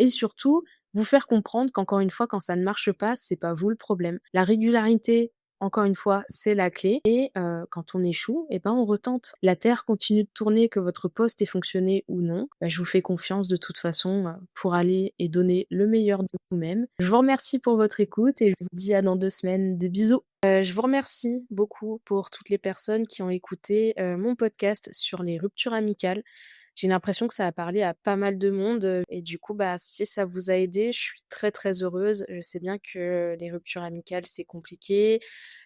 et surtout vous faire comprendre qu'encore une fois, quand ça ne marche pas, c'est pas vous le problème. La régularité, encore une fois, c'est la clé et quand on échoue et ben, on retente. La terre continue de tourner, que votre poste ait fonctionné ou non. Bah, je vous fais confiance de toute façon, pour aller et donner le meilleur de vous-même. Je vous remercie pour votre écoute et je vous dis à dans 2 semaines. Des bisous. Je vous remercie beaucoup pour toutes les personnes qui ont écouté, mon podcast sur les ruptures amicales. J'ai l'impression que ça a parlé à pas mal de monde, et du coup, bah, si ça vous a aidé, je suis très, très heureuse. Je sais bien que les ruptures amicales, c'est compliqué.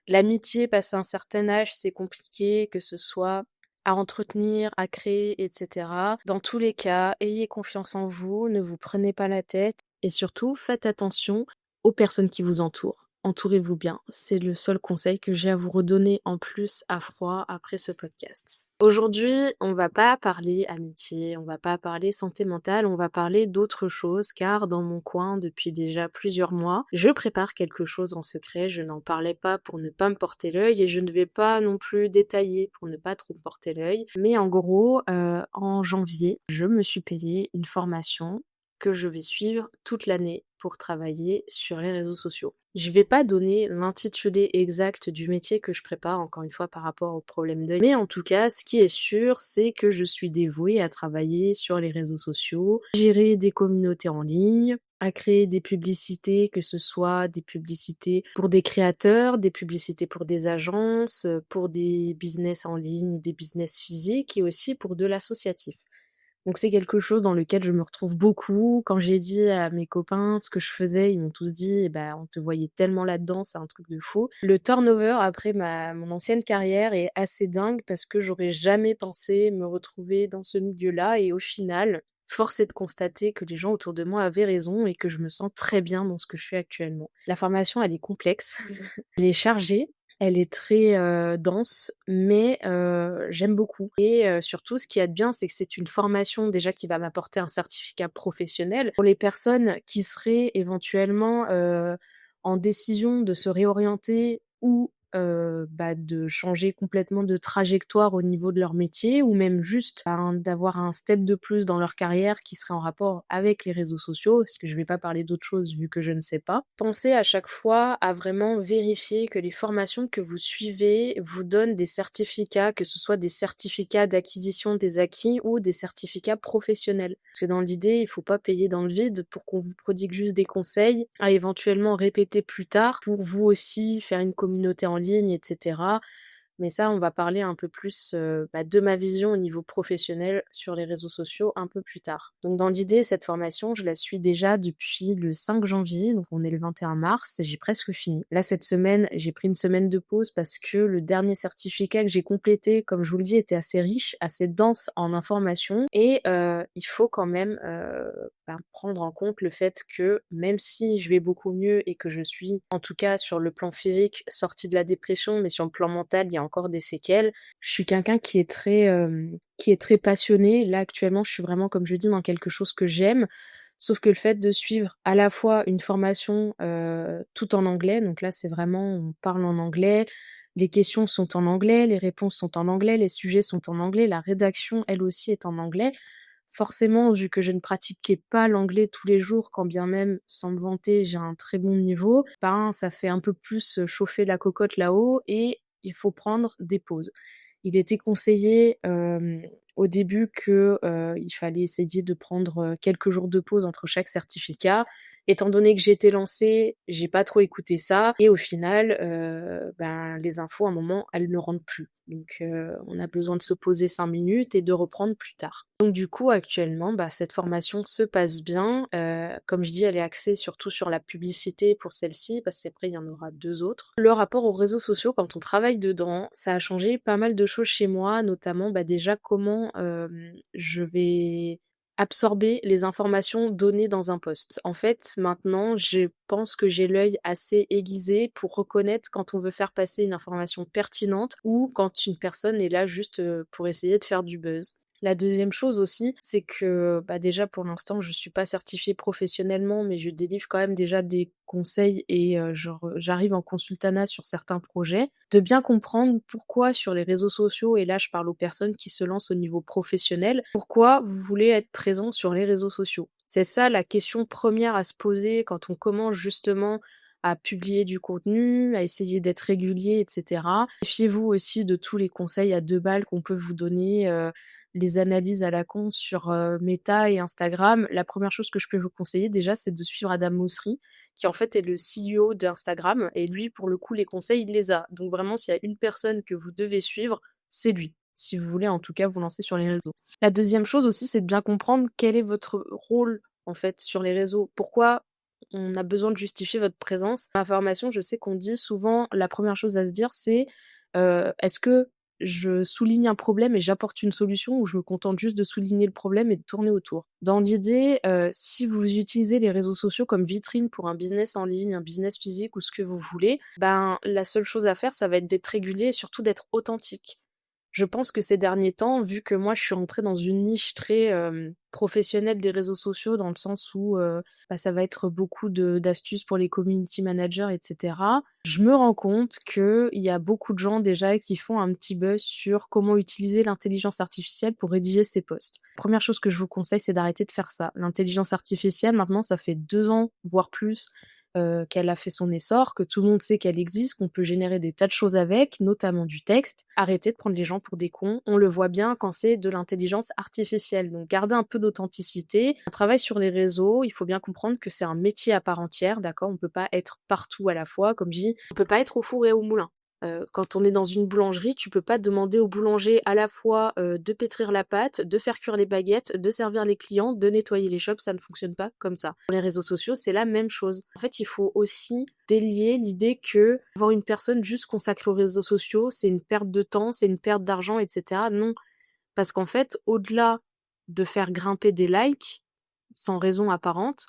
L'amitié, passé un certain âge, c'est compliqué, que ce soit à entretenir, à créer, et cetera. Dans tous les cas, ayez confiance en vous, ne vous prenez pas la tête et surtout, faites attention aux personnes qui vous entourent. Entourez-vous bien. C'est le seul conseil que j'ai à vous redonner en plus à froid après ce podcast. Aujourd'hui, on va pas parler amitié, on va pas parler santé mentale, on va parler d'autre chose car dans mon coin depuis déjà plusieurs mois, je prépare quelque chose en secret, je n'en parlais pas pour ne pas me porter l'œil et je ne vais pas non plus détailler pour ne pas trop me porter l'œil. Mais en gros, en janvier, je me suis payé une formation que je vais suivre toute l'année pour travailler sur les réseaux sociaux. Je vais pas donner l'intitulé exact du métier que je prépare, encore une fois par rapport au problème d'œil, mais en tout cas, ce qui est sûr, c'est que je suis dévouée à travailler sur les réseaux sociaux, gérer des communautés en ligne, à créer des publicités, que ce soit des publicités pour des créateurs, des publicités pour des agences, pour des business en ligne, des business physiques et aussi pour de l'associatif. Donc c'est quelque chose dans lequel je me retrouve beaucoup. Quand j'ai dit à mes copains ce que je faisais, ils m'ont tous dit: «Eh bah, on te voyait tellement là-dedans, c'est un truc de fou». Le turnover après mon ancienne carrière est assez dingue parce que j'aurais jamais pensé me retrouver dans ce milieu-là et au final, force est de constater que les gens autour de moi avaient raison et que je me sens très bien dans ce que je fais actuellement. La formation, elle est complexe, elle est chargée, elle est très, dense, mais j'aime beaucoup et surtout ce qu'il y a de bien, c'est que c'est une formation déjà qui va m'apporter un certificat professionnel. Pour les personnes qui seraient éventuellement, en décision de se réorienter ou bah, de changer complètement de trajectoire au niveau de leur métier ou même juste, ben, d'avoir un step de plus dans leur carrière qui serait en rapport avec les réseaux sociaux, parce que je vais pas parler d'autre chose vu que je ne sais pas. Pensez à chaque fois à vraiment vérifier que les formations que vous suivez vous donnent des certificats, que ce soit des certificats d'acquisition des acquis ou des certificats professionnels. Parce que dans l'idée, il faut pas payer dans le vide pour qu'on vous prodigue juste des conseils à éventuellement répéter plus tard pour vous aussi faire une communauté en ligne, et cetera. Mais ça, on va parler un peu plus, bah, de ma vision au niveau professionnel sur les réseaux sociaux un peu plus tard. Donc dans l'idée, cette formation, je la suis déjà depuis le 5 janvier, donc on est le 21 mars, j'ai presque fini. Là, cette semaine, j'ai pris une semaine de pause parce que le dernier certificat que j'ai complété, comme je vous le dis, était assez riche, assez dense en informations et il faut quand même, ben, prendre en compte le fait que même si je vais beaucoup mieux et que je suis, en tout cas sur le plan physique, sortie de la dépression, mais sur le plan mental, il y a encore des séquelles. Je suis quelqu'un qui est très passionné. Là, actuellement, je suis vraiment, comme je dis, dans quelque chose que j'aime. Sauf que le fait de suivre à la fois une formation, tout en anglais, donc là, c'est vraiment on parle en anglais, les questions sont en anglais, les réponses sont en anglais, les sujets sont en anglais, la rédaction, elle aussi, est en anglais. Forcément, vu que je ne pratiquais pas l'anglais tous les jours, quand bien même, sans me vanter, j'ai un très bon niveau, ben, ça fait un peu plus, chauffer la cocotte là-haut et il faut prendre des pauses. Il était conseillé, au début que, il fallait essayer de prendre, quelques jours de pause entre chaque certificat. Étant donné que j'étais lancée, j'ai pas trop écouté ça et au final, ben, les infos à un moment, elles ne rentrent plus. Donc on a besoin de se poser 5 minutes et de reprendre plus tard. Donc du coup, actuellement, bah, cette formation se passe bien. Comme je dis, elle est axée surtout sur la publicité pour celle-ci, parce qu'après, il y en aura 2 autres. Le rapport aux réseaux sociaux, quand on travaille dedans, ça a changé pas mal de choses chez moi, notamment, bah, déjà comment, je vais absorber les informations données dans un post. En fait, maintenant, je pense que j'ai l'œil assez aiguisé pour reconnaître quand on veut faire passer une information pertinente ou quand une personne est là juste, pour essayer de faire du buzz. La deuxième chose aussi, c'est que, bah, déjà pour l'instant, je suis pas certifiée professionnellement, mais je délivre quand même déjà des conseils et j'arrive en consultanat sur certains projets. De bien comprendre pourquoi sur les réseaux sociaux et là je parle aux personnes qui se lancent au niveau professionnel, pourquoi vous voulez être présent sur les réseaux sociaux. C'est ça la question première à se poser quand on commence justement à publier du contenu, à essayer d'être régulier et cetera. Méfiez-vous aussi de tous les conseils à 2 balles qu'on peut vous donner, les analyses à la con sur, Meta et Instagram. La première chose que je peux vous conseiller déjà, c'est de suivre Adam Mosseri, qui en fait est le CEO d'Instagram et lui, pour le coup, les conseils, il les a. Donc vraiment, s'il y a une personne que vous devez suivre, c'est lui, si vous voulez en tout cas vous lancer sur les réseaux. La deuxième chose aussi, c'est de bien comprendre quel est votre rôle, en fait, sur les réseaux. Pourquoi on a besoin de justifier votre présence. Dans la formation, je sais qu'on dit souvent, la première chose à se dire, c'est, est-ce que je souligne un problème et j'apporte une solution ou je me contente juste de souligner le problème et de tourner autour? Dans l'idée, si vous utilisez les réseaux sociaux comme vitrine pour un business en ligne, un business physique ou ce que vous voulez, ben, la seule chose à faire, ça va être d'être régulier et surtout d'être authentique. Je pense que ces derniers temps, vu que moi je suis rentrée dans une niche très, professionnelle des réseaux sociaux dans le sens où, bah, ça va être beaucoup d'astuces pour les community managers et cetera. Je me rends compte qu'il y a beaucoup de gens déjà qui font un petit buzz sur comment utiliser l'intelligence artificielle pour rédiger ses posts. Première chose que je vous conseille, c'est d'arrêter de faire ça. L'intelligence artificielle maintenant, ça fait 2 ans, voire plus, qu'elle a fait son essor, que tout le monde sait qu'elle existe, qu'on peut générer des tas de choses avec, notamment du texte. Arrêtez de prendre les gens pour des cons. On le voit bien quand c'est de l'intelligence artificielle. Donc gardez un peu d'authenticité. Un travail sur les réseaux, il faut bien comprendre que c'est un métier à part entière, d'accord? On peut pas être partout à la fois, comme je dis. On peut pas être au four et au moulin. Quand on est dans une boulangerie, tu peux pas demander au boulanger à la fois, de pétrir la pâte, de faire cuire les baguettes, de servir les clients, de nettoyer les shops, ça ne fonctionne pas comme ça. Pour les réseaux sociaux, c'est la même chose. En fait, il faut aussi délier l'idée que avoir une personne juste consacrée aux réseaux sociaux, c'est une perte de temps, c'est une perte d'argent et cetera. Non, parce qu'en fait, au-delà de faire grimper des likes, sans raison apparente,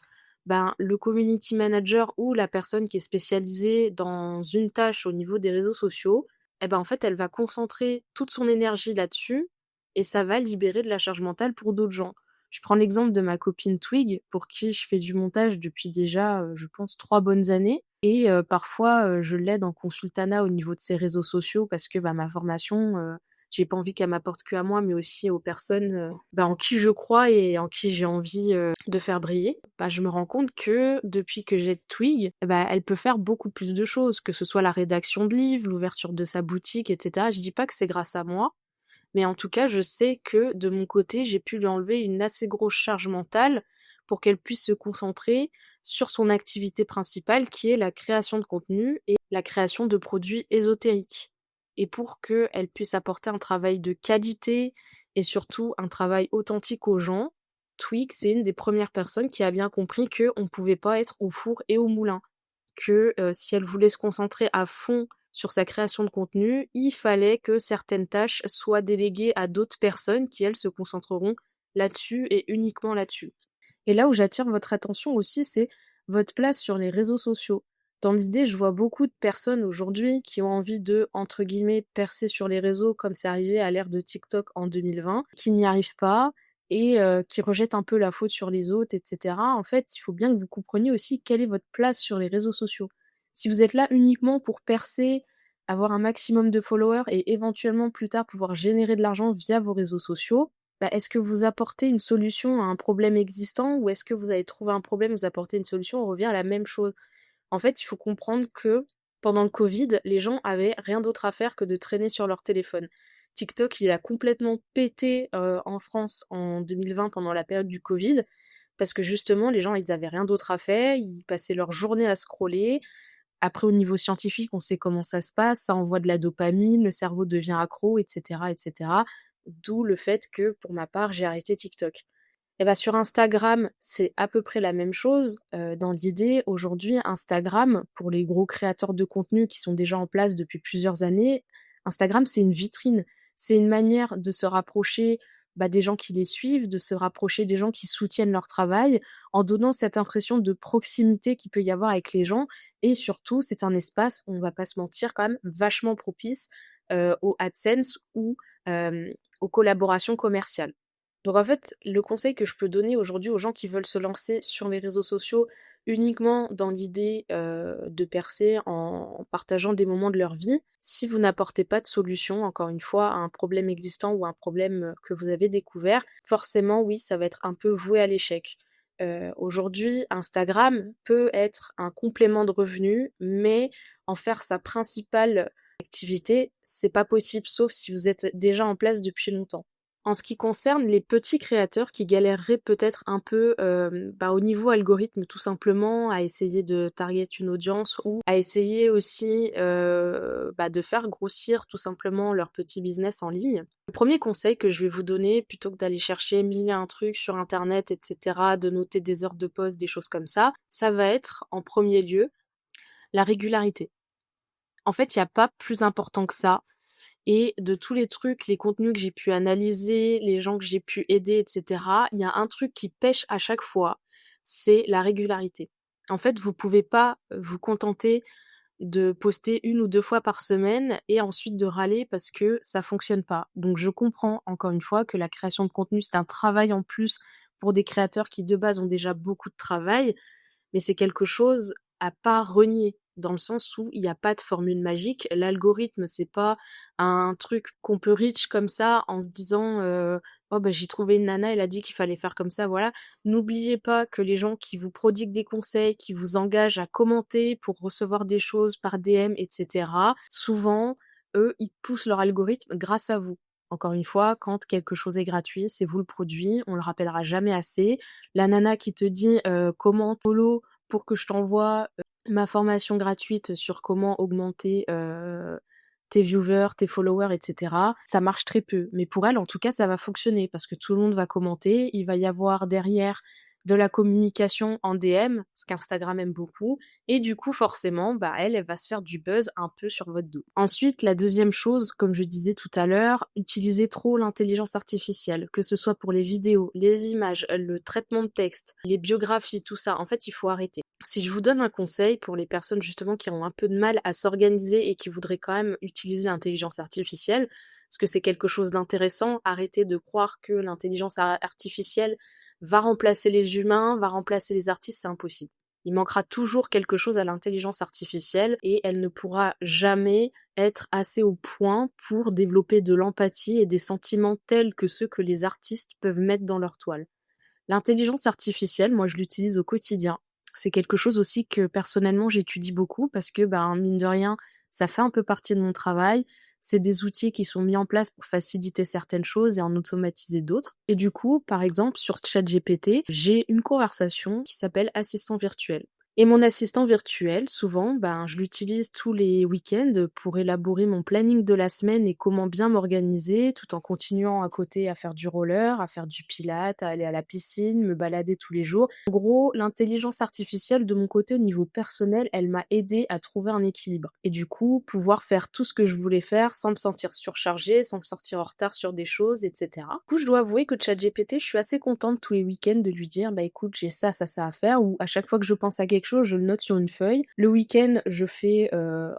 ben, le community manager ou la personne qui est spécialisée dans une tâche au niveau des réseaux sociaux, eh ben, en fait, elle va concentrer toute son énergie là-dessus et ça va libérer de la charge mentale pour d'autres gens. Je prends l'exemple de ma copine Twig, pour qui je fais du montage depuis déjà, je pense 3 bonnes années et parfois, je l'aide en consultana au niveau de ses réseaux sociaux parce que, bah, ma formation, j'ai pas envie qu'elle m'apporte que à moi, mais aussi aux personnes, bah, en qui je crois et en qui j'ai envie, de faire briller. Bah, je me rends compte que depuis que j'ai Twig, bah, elle peut faire beaucoup plus de choses, que ce soit la rédaction de livres, l'ouverture de sa boutique et cetera. Je dis pas que c'est grâce à moi, mais en tout cas, je sais que de mon côté, j'ai pu lui enlever une assez grosse charge mentale pour qu'elle puisse se concentrer sur son activité principale qui est la création de contenu et la création de produits ésotériques. Et pour qu'elle puisse apporter un travail de qualité et surtout un travail authentique aux gens, Twix c'est une des premières personnes qui a bien compris qu'on ne pouvait pas être au four et au moulin. Que si elle voulait se concentrer à fond sur sa création de contenu, il fallait que certaines tâches soient déléguées à d'autres personnes qui, elles, se concentreront là-dessus et uniquement là-dessus. Et là où j'attire votre attention aussi, c'est votre place sur les réseaux sociaux. Dans l'idée, je vois beaucoup de personnes aujourd'hui qui ont envie de, entre guillemets, percer sur les réseaux comme c'est arrivé à l'ère de TikTok en 2020, qui n'y arrivent pas et qui rejettent un peu la faute sur les autres, et cetera. En fait, il faut bien que vous compreniez aussi quelle est votre place sur les réseaux sociaux. Si vous êtes là uniquement pour percer, avoir un maximum de followers et éventuellement plus tard pouvoir générer de l'argent via vos réseaux sociaux, bah, est-ce que vous apportez une solution à un problème existant ou est-ce que vous allez trouver un problème, vous apportez une solution, on revient à la même chose? En fait, il faut comprendre que pendant le Covid, les gens avaient rien d'autre à faire que de traîner sur leur téléphone. TikTok, il a complètement pété en France en 2020 pendant la période du Covid parce que justement, les gens, ils avaient rien d'autre à faire, ils passaient leur journée à scroller. Après, au niveau scientifique, on sait comment ça se passe, ça envoie de la dopamine, le cerveau devient accro, et cetera, et cetera. D'où le fait que, pour ma part, j'ai arrêté TikTok. Et bah, sur Instagram, c'est à peu près la même chose. Dans l'idée, aujourd'hui, Instagram, pour les gros créateurs de contenu qui sont déjà en place depuis plusieurs années, Instagram, c'est une vitrine. C'est une manière de se rapprocher, bah, des gens qui les suivent, de se rapprocher des gens qui soutiennent leur travail, en donnant cette impression de proximité qu'il peut y avoir avec les gens. Et surtout, c'est un espace, on va pas se mentir, quand même vachement propice, au AdSense ou, aux collaborations commerciales. Donc en fait, le conseil que je peux donner aujourd'hui aux gens qui veulent se lancer sur les réseaux sociaux uniquement dans l'idée, de percer en partageant des moments de leur vie, si vous n'apportez pas de solution, encore une fois, à un problème existant ou un problème, que vous avez découvert, forcément oui, ça va être un peu voué à l'échec. Aujourd'hui, Instagram peut être un complément de revenu, mais en faire sa principale activité, c'est pas possible, sauf si vous êtes déjà en place depuis longtemps. En ce qui concerne les petits créateurs qui galéreraient peut-être un peu, au niveau algorithme tout simplement, à essayer de target une audience ou à essayer aussi, de faire grossir tout simplement leur petit business en ligne. Le premier conseil que je vais vous donner, plutôt que d'aller chercher 1000 et un trucs sur internet et cetera, de noter des heures de pause, des choses comme ça va être en premier lieu la régularité. En fait, il y a pas plus important que ça. Et de tous les trucs, les contenus que j'ai pu analyser, les gens que j'ai pu aider, et cetera, il y a un truc qui pèche à chaque fois, c'est la régularité. En fait, vous pouvez pas vous contenter de poster 1 ou 2 fois par semaine et ensuite de râler parce que ça fonctionne pas. Donc je comprends encore une fois que la création de contenu, c'est un travail en plus pour des créateurs qui de base ont déjà beaucoup de travail, mais c'est quelque chose à pas renier, dans le sens où il n'y a pas de formule magique. L'algorithme, c'est pas un truc qu'on peut reach comme ça en se disant oh bah j'ai trouvé une nana, elle a dit qu'il fallait faire comme ça, voilà. N'oubliez pas que les gens qui vous prodiguent des conseils, qui vous engagent à commenter pour recevoir des choses par DM, etc., souvent, eux, ils poussent leur algorithme grâce à vous. Encore une fois, quand quelque chose est gratuit, c'est vous le produit, on le rappellera jamais assez. La nana qui te dit commente follow pour que je t'envoie ma formation gratuite sur comment augmenter tes viewers, tes followers, etc. Ça marche très peu. Mais pour elle, en tout cas, ça va fonctionner parce que tout le monde va commenter. Il va y avoir derrière de la communication en DM, ce qu'Instagram aime beaucoup. Et du coup, forcément, elle va se faire du buzz un peu sur votre dos. Ensuite, la deuxième chose, comme je disais tout à l'heure, utilisez trop l'intelligence artificielle, que ce soit pour les vidéos, les images, le traitement de texte, les biographies, tout ça. En fait, il faut arrêter. Si je vous donne un conseil pour les personnes justement qui ont un peu de mal à s'organiser et qui voudraient quand même utiliser l'intelligence artificielle, parce que c'est quelque chose d'intéressant, arrêtez de croire que l'intelligence artificielle va remplacer les humains, va remplacer les artistes, c'est impossible. Il manquera toujours quelque chose à l'intelligence artificielle et elle ne pourra jamais être assez au point pour développer de l'empathie et des sentiments tels que ceux que les artistes peuvent mettre dans leur toile. L'intelligence artificielle, moi je l'utilise au quotidien. C'est quelque chose aussi que personnellement j'étudie beaucoup parce que mine de rien, ça fait un peu partie de mon travail. C'est des outils qui sont mis en place pour faciliter certaines choses et en automatiser d'autres. Et du coup, par exemple, sur ChatGPT, j'ai une conversation qui s'appelle assistant virtuel. Et mon assistant virtuel, souvent, je l'utilise tous les week-ends pour élaborer mon planning de la semaine et comment bien m'organiser, tout en continuant à côté à faire du roller, à faire du pilates, à aller à la piscine, me balader tous les jours. En gros, l'intelligence artificielle, de mon côté, au niveau personnel, elle m'a aidé à trouver un équilibre. Et du coup, pouvoir faire tout ce que je voulais faire sans me sentir surchargée, sans me sortir en retard sur des choses, etc. Du coup, je dois avouer que ChatGPT, je suis assez contente tous les week-ends de lui dire, écoute, j'ai ça à faire, ou à chaque fois que je pense à quelque chose, je le note sur une feuille. Le week-end, je fais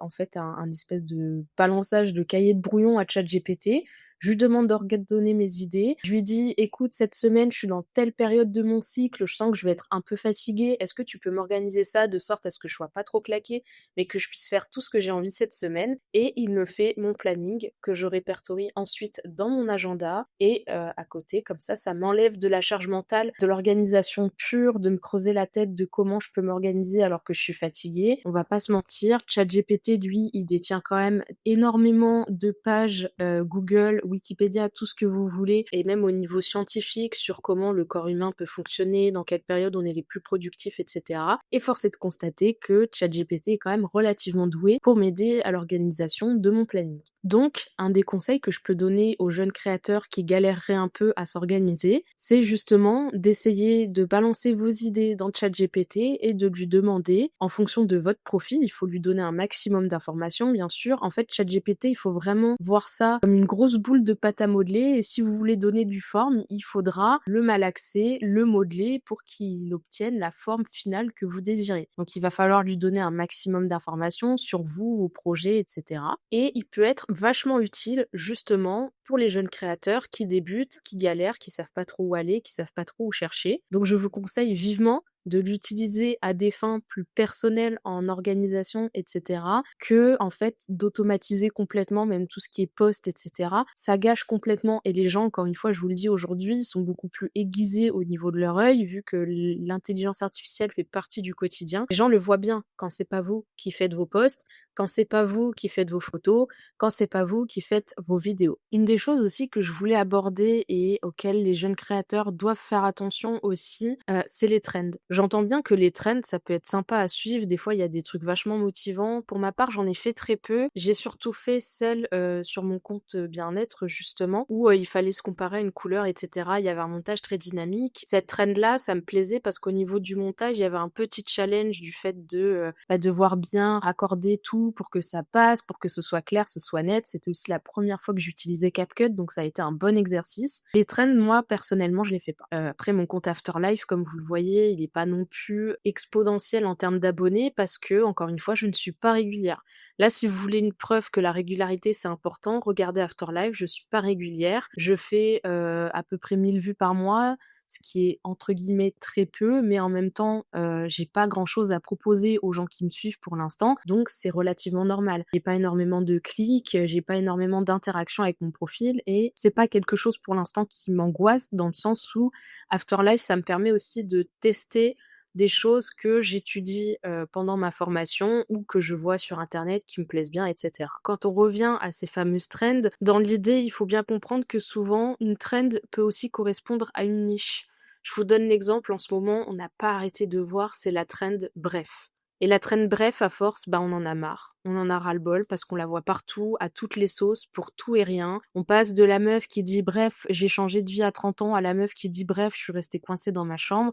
en fait un espèce de balançage de cahier de brouillon à ChatGPT. Je lui demande d'ordonner mes idées. Je lui dis, écoute, cette semaine, je suis dans telle période de mon cycle, je sens que je vais être un peu fatiguée. Est-ce que tu peux m'organiser ça de sorte à ce que je sois pas trop claquée, mais que je puisse faire tout ce que j'ai envie cette semaine? Et il me fait mon planning que je répertorie ensuite dans mon agenda. Et à côté, comme ça m'enlève de la charge mentale, de l'organisation pure, de me creuser la tête de comment je peux m'organiser alors que je suis fatiguée. On va pas se mentir, ChatGPT, lui, il détient quand même énormément de pages Google, Wikipédia, tout ce que vous voulez, et même au niveau scientifique sur comment le corps humain peut fonctionner, dans quelle période on est les plus productifs, etc. Et force est de constater que ChatGPT est quand même relativement doué pour m'aider à l'organisation de mon planning. Donc, un des conseils que je peux donner aux jeunes créateurs qui galéreraient un peu à s'organiser, c'est justement d'essayer de balancer vos idées dans ChatGPT et de lui demander, en fonction de votre profil, il faut lui donner un maximum d'informations, bien sûr. En fait, ChatGPT, il faut vraiment voir ça comme une grosse boule de pâte à modeler, et si vous voulez donner du forme, il faudra le malaxer, le modeler pour qu'il obtienne la forme finale que vous désirez. Donc, il va falloir lui donner un maximum d'informations sur vous, vos projets, etc. Et il peut être vachement utile justement pour les jeunes créateurs qui débutent, qui galèrent, qui savent pas trop où aller, qui savent pas trop où chercher. Donc je vous conseille vivement de l'utiliser à des fins plus personnelles en organisation et cetera, que en fait d'automatiser complètement même tout ce qui est post et cetera. Ça gâche complètement et les gens, encore une fois, je vous le dis aujourd'hui, sont beaucoup plus aiguisés au niveau de leur œil vu que l'intelligence artificielle fait partie du quotidien. Les gens le voient bien quand c'est pas vous qui faites vos posts, quand c'est pas vous qui faites vos photos, quand c'est pas vous qui faites vos vidéos. Une des choses aussi que je voulais aborder et auxquelles les jeunes créateurs doivent faire attention aussi, c'est les trends. J'entends bien que les trends, ça peut être sympa à suivre. Des fois, il y a des trucs vachement motivants. Pour ma part, j'en ai fait très peu. J'ai surtout fait celle sur mon compte bien-être, justement, où il fallait se comparer à une couleur, etc. Il y avait un montage très dynamique. Cette trend-là, ça me plaisait parce qu'au niveau du montage, il y avait un petit challenge du fait de devoir bien raccorder tout pour que ça passe, pour que ce soit clair, ce soit net. C'était aussi la première fois que j'utilisais CapCut, donc ça a été un bon exercice. Les trends, moi, personnellement, je les fais pas. Après, mon compte Afterlife, comme vous le voyez, il est pas non plus exponentiel en termes d'abonnés parce que, encore une fois, je ne suis pas régulière. Là, si vous voulez une preuve que la régularité, c'est important, regardez Afterlife, je suis pas régulière. Je fais à peu près 1000 vues par mois, ce qui est entre guillemets très peu, mais en même temps, j'ai pas grand-chose à proposer aux gens qui me suivent pour l'instant, donc c'est relativement normal. J'ai pas énormément de clics, j'ai pas énormément d'interactions avec mon profil et c'est pas quelque chose pour l'instant qui m'angoisse dans le sens où Afterlife, ça me permet aussi de tester des choses que j'étudie pendant ma formation ou que je vois sur internet qui me plaisent bien, etc. Quand on revient à ces fameuses trends, dans l'idée, il faut bien comprendre que souvent, une trend peut aussi correspondre à une niche. Je vous donne l'exemple, en ce moment, on n'a pas arrêté de voir, c'est la trend bref. Et la trend bref, à force, on en a marre. On en a ras-le-bol parce qu'on la voit partout, à toutes les sauces, pour tout et rien. On passe de la meuf qui dit bref, j'ai changé de vie à 30 ans à la meuf qui dit bref, je suis restée coincée dans ma chambre.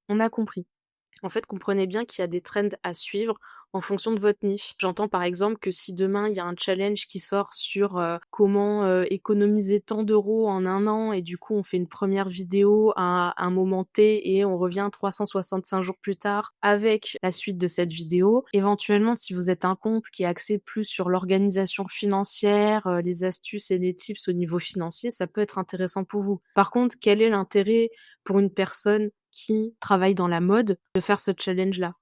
On a compris. En fait, comprenez bien qu'il y a des trends à suivre en fonction de votre niche. J'entends par exemple que si demain il y a un challenge qui sort sur comment économiser tant d'euros en un an et du coup on fait une première vidéo à un moment T et on revient 365 jours plus tard avec la suite de cette vidéo. Éventuellement, si vous êtes un compte qui est axé plus sur l'organisation financière, les astuces et les tips au niveau financier, ça peut être intéressant pour vous. Par contre, quel est l'intérêt pour une personne qui travaille dans la mode de faire ce challenge-là?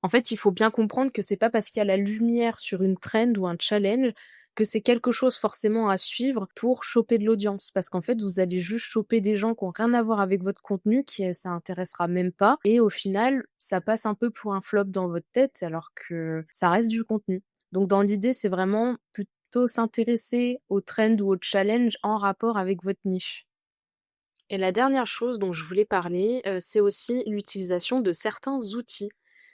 En fait, il faut bien comprendre que c'est pas parce qu'il y a la lumière sur une trend ou un challenge que c'est quelque chose forcément à suivre pour choper de l'audience. Parce qu'en fait, vous allez juste choper des gens qui ont rien à voir avec votre contenu, qui ça intéressera même pas. Et au final, ça passe un peu pour un flop dans votre tête, alors que ça reste du contenu. Donc dans l'idée, c'est vraiment plutôt s'intéresser aux trends ou aux challenges en rapport avec votre niche. Et la dernière chose dont je voulais parler, c'est aussi l'utilisation de certains outils.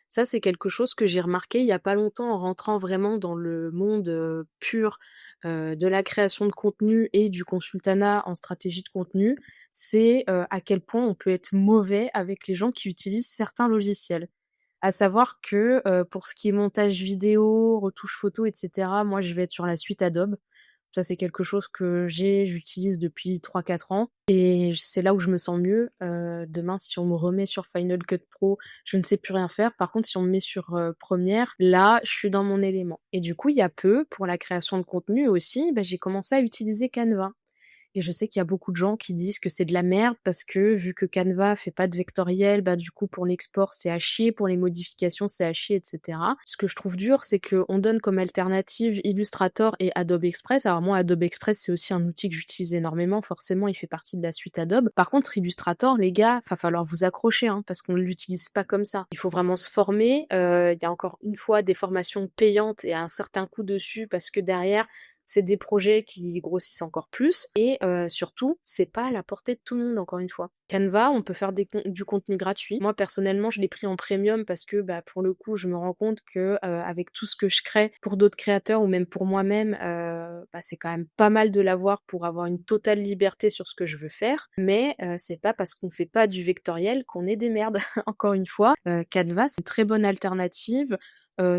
Ça, c'est quelque chose que j'ai remarqué il y a pas longtemps en rentrant vraiment dans le monde, pur, de la création de contenu et du consultanat en stratégie de contenu. C'est, à quel point on peut être mauvais avec les gens qui utilisent certains logiciels. À savoir que, pour ce qui est montage vidéo, retouche photo et cetera, moi je vais être sur la suite Adobe. Ça, c'est quelque chose que j'utilise depuis 3-4 ans et c'est là où je me sens mieux. Demain, si on me remet sur Final Cut Pro, je ne sais plus rien faire. Par contre, si on me met sur, Premiere, là, je suis dans mon élément et du coup, il y a peu, pour la création de contenu aussi, j'ai commencé à utiliser Canva. Et je sais qu'il y a beaucoup de gens qui disent que c'est de la merde parce que vu que Canva fait pas de vectoriel, du coup pour l'export c'est à chier, pour les modifications c'est à chier, etc. Ce que je trouve dur, c'est qu'on donne comme alternative Illustrator et Adobe Express. Alors moi, Adobe Express, c'est aussi un outil que j'utilise énormément, forcément il fait partie de la suite Adobe. Par contre, Illustrator, les gars, va falloir vous accrocher, parce qu'on ne l'utilise pas comme ça. Il faut vraiment se former. Il y a encore une fois des formations payantes et un certain coût dessus parce que derrière, c'est des projets qui grossissent encore plus et surtout, c'est pas à la portée de tout le monde, encore une fois. Canva, on peut faire du contenu gratuit. Moi, personnellement, je l'ai pris en premium parce que, pour le coup, je me rends compte que avec tout ce que je crée pour d'autres créateurs ou même pour moi-même, c'est quand même pas mal de l'avoir pour avoir une totale liberté sur ce que je veux faire. Mais c'est pas parce qu'on fait pas du vectoriel qu'on est des merdes. Encore une fois, Canva, c'est une très bonne alternative.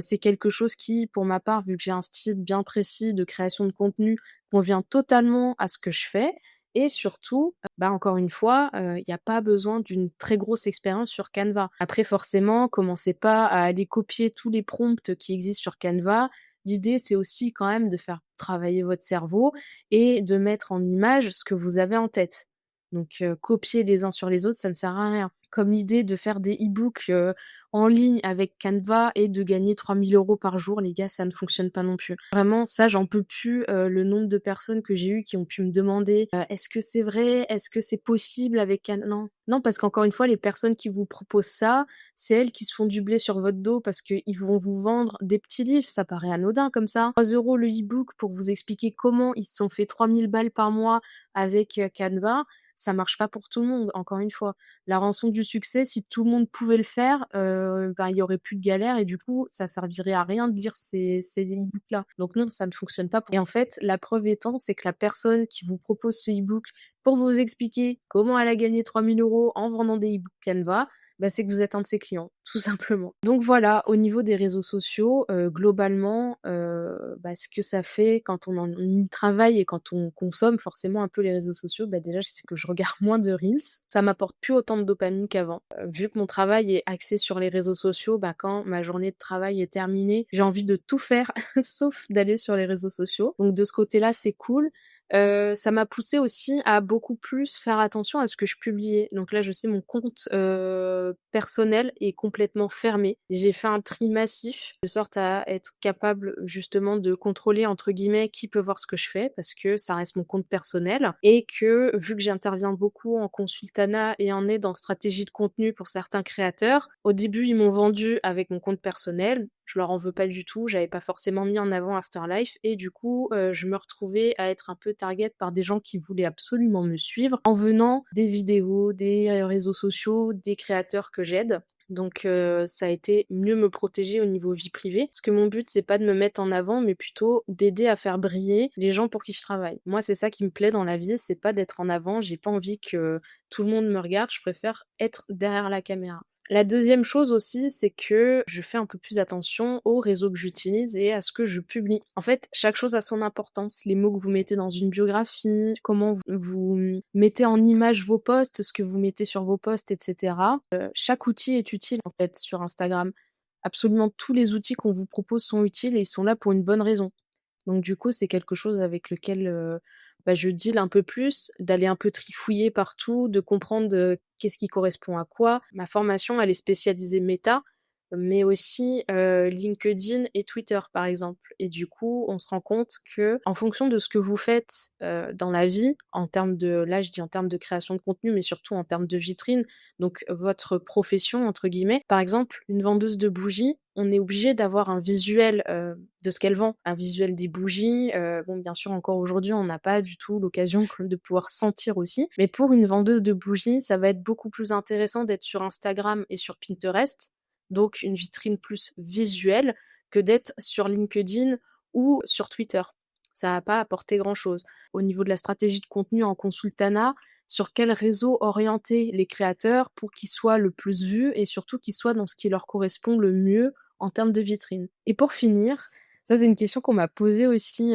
C'est quelque chose qui, pour ma part, vu que j'ai un style bien précis de création de contenu, convient totalement à ce que je fais et surtout, encore une fois, il y a pas besoin d'une très grosse expérience sur Canva. Après forcément, commencez pas à aller copier tous les prompts qui existent sur Canva. L'idée, c'est aussi quand même de faire travailler votre cerveau et de mettre en image ce que vous avez en tête. Donc copier les uns sur les autres, ça ne sert à rien. Comme l'idée de faire des e-books, en ligne avec Canva et de gagner 3 000 € par jour, les gars, ça ne fonctionne pas non plus. Vraiment, ça, j'en peux plus, le nombre de personnes que j'ai eues qui ont pu me demander: «Est-ce que c'est vrai? Est-ce que c'est possible avec Can» non, non, parce qu'encore une fois, les personnes qui vous proposent ça, c'est elles qui se font du blé sur votre dos parce qu'ils vont vous vendre des petits livres. Ça paraît anodin comme ça. 3 € le e-book pour vous expliquer comment ils se sont fait 3 000 balles par mois avec, Canva, ça marche pas pour tout le monde, encore une fois. La rançon du succès, si tout le monde pouvait le faire, il y aurait plus de galère et du coup, ça servirait à rien de lire ces e-books-là. Donc non, ça ne fonctionne pas et en fait, la preuve étant, c'est que la personne qui vous propose ce e-book pour vous expliquer comment elle a gagné 3 000 € en vendant des e-books Canva, c'est que vous êtes un de ses clients, tout simplement. Donc voilà, au niveau des réseaux sociaux, globalement, ce que ça fait quand on y travaille et quand on consomme forcément un peu les réseaux sociaux, déjà, c'est que je regarde moins de reels. Ça m'apporte plus autant de dopamine qu'avant. Vu que mon travail est axé sur les réseaux sociaux, quand ma journée de travail est terminée, j'ai envie de tout faire sauf d'aller sur les réseaux sociaux. Donc de ce côté-là, c'est cool. Ça m'a poussée aussi à beaucoup plus faire attention à ce que je publiais. Donc là, je sais mon compte, personnel est complètement fermé. J'ai fait un tri massif de sorte à être capable justement de «contrôler» entre guillemets qui peut voir ce que je fais parce que ça reste mon compte personnel et que vu que j'interviens beaucoup en consultanat et en aide en stratégie de contenu pour certains créateurs, au début, ils m'ont vendu avec mon compte personnel. Je leur en veux pas du tout, j'avais pas forcément mis en avant Afterlife et du coup, je me retrouvais à être un peu target par des gens qui voulaient absolument me suivre en venant des vidéos, des réseaux sociaux, des créateurs que j'aide. Donc ça a été mieux me protéger au niveau vie privée parce que mon but, c'est pas de me mettre en avant, mais plutôt d'aider à faire briller les gens pour qui je travaille. Moi, c'est ça qui me plaît dans la vie, c'est pas d'être en avant, j'ai pas envie que tout le monde me regarde, je préfère être derrière la caméra. La deuxième chose aussi, c'est que je fais un peu plus attention aux réseaux que j'utilise et à ce que je publie. En fait, chaque chose a son importance. Les mots que vous mettez dans une biographie, comment vous mettez en image vos posts, ce que vous mettez sur vos posts, etc. Chaque outil est utile en fait sur Instagram. Absolument tous les outils qu'on vous propose sont utiles et ils sont là pour une bonne raison. Donc du coup, c'est quelque chose avec lequel, je deal un peu plus, d'aller un peu trifouiller partout, de comprendre, qu'est-ce qui correspond à quoi. Ma formation, elle est spécialisée méta, mais aussi, LinkedIn et Twitter, par exemple. Et du coup, on se rend compte que, en fonction de ce que vous faites, dans la vie, en termes de là, je dis en termes de création de contenu, mais surtout en termes de vitrine, donc votre «profession» entre guillemets. Par exemple, une vendeuse de bougies, on est obligé d'avoir un visuel, de ce qu'elle vend, un visuel des bougies. Bon, bien sûr, encore aujourd'hui, on n'a pas du tout l'occasion de pouvoir sentir aussi. Mais pour une vendeuse de bougies, ça va être beaucoup plus intéressant d'être sur Instagram et sur Pinterest, donc une vitrine plus visuelle, que d'être sur LinkedIn ou sur Twitter. Ça va pas apporter grand-chose. Au niveau de la stratégie de contenu en consultanat, sur quel réseau orienter les créateurs pour qu'ils soient le plus vus et surtout qu'ils soient dans ce qui leur correspond le mieux en termes de vitrine. Et pour finir, ça c'est une question qu'on m'a posée aussi,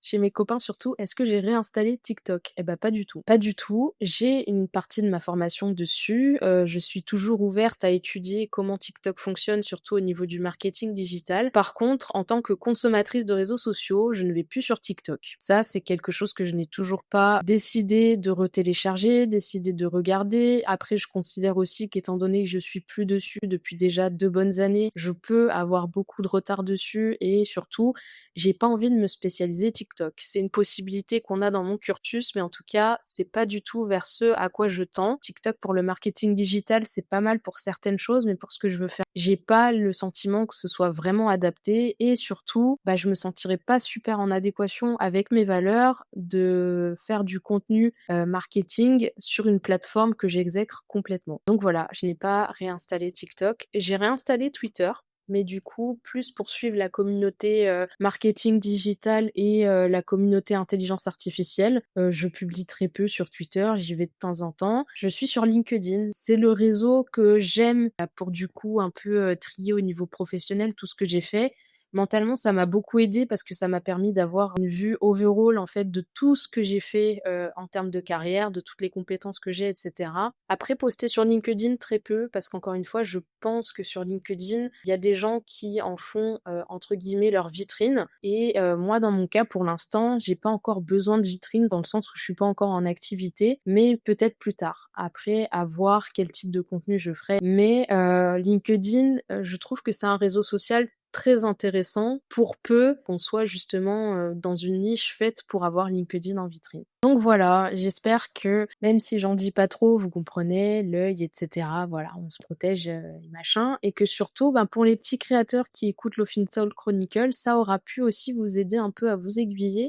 chez mes copains surtout, est-ce que j'ai réinstallé TikTok? Pas du tout. Pas du tout. J'ai une partie de ma formation dessus, je suis toujours ouverte à étudier comment TikTok fonctionne, surtout au niveau du marketing digital. Par contre, en tant que consommatrice de réseaux sociaux, je ne vais plus sur TikTok. Ça, c'est quelque chose que je n'ai toujours pas décidé de retélécharger, décidé de regarder. Après, je considère aussi qu'étant donné que je suis plus dessus depuis déjà 2 bonnes années, je peux avoir beaucoup de retard dessus et surtout, j'ai pas envie de me spécialiser TikTok. C'est une possibilité qu'on a dans mon cursus, mais en tout cas, c'est pas du tout vers ce à quoi je tends. TikTok pour le marketing digital, c'est pas mal pour certaines choses, mais pour ce que je veux faire, j'ai pas le sentiment que ce soit vraiment adapté et surtout, je me sentirais pas super en adéquation avec mes valeurs de faire du contenu, marketing sur une plateforme que j'exècre complètement. Donc voilà, je n'ai pas réinstallé TikTok. J'ai réinstallé Twitter, mais du coup, plus pour suivre la communauté, marketing digital et la communauté intelligence artificielle. Je publie très peu sur Twitter, j'y vais de temps en temps. Je suis sur LinkedIn, c'est le réseau que j'aime, pour du coup un peu, trier au niveau professionnel tout ce que j'ai fait. Mentalement, ça m'a beaucoup aidée parce que ça m'a permis d'avoir une vue overall, en fait, de tout ce que j'ai fait, en termes de carrière, de toutes les compétences que j'ai et cetera. Après, poster sur LinkedIn, très peu parce qu'encore une fois, je pense que sur LinkedIn, il y a des gens qui en font, entre guillemets «leur vitrine» et moi, dans mon cas, pour l'instant, j'ai pas encore besoin de vitrine dans le sens où je suis pas encore en activité, mais peut-être plus tard. Après, à voir quel type de contenu je ferai, mais LinkedIn, je trouve que c'est un réseau social très intéressant pour peu qu'on soit justement, dans une niche faite pour avoir LinkedIn en vitrine. Donc voilà, j'espère que même si j'en dis pas trop, vous comprenez, l'œil et cetera, voilà, on se protège, et machin et que surtout, ben, pour les petits créateurs qui écoutent Laughing Soul Chronicle, ça aura pu aussi vous aider un peu à vous aiguiller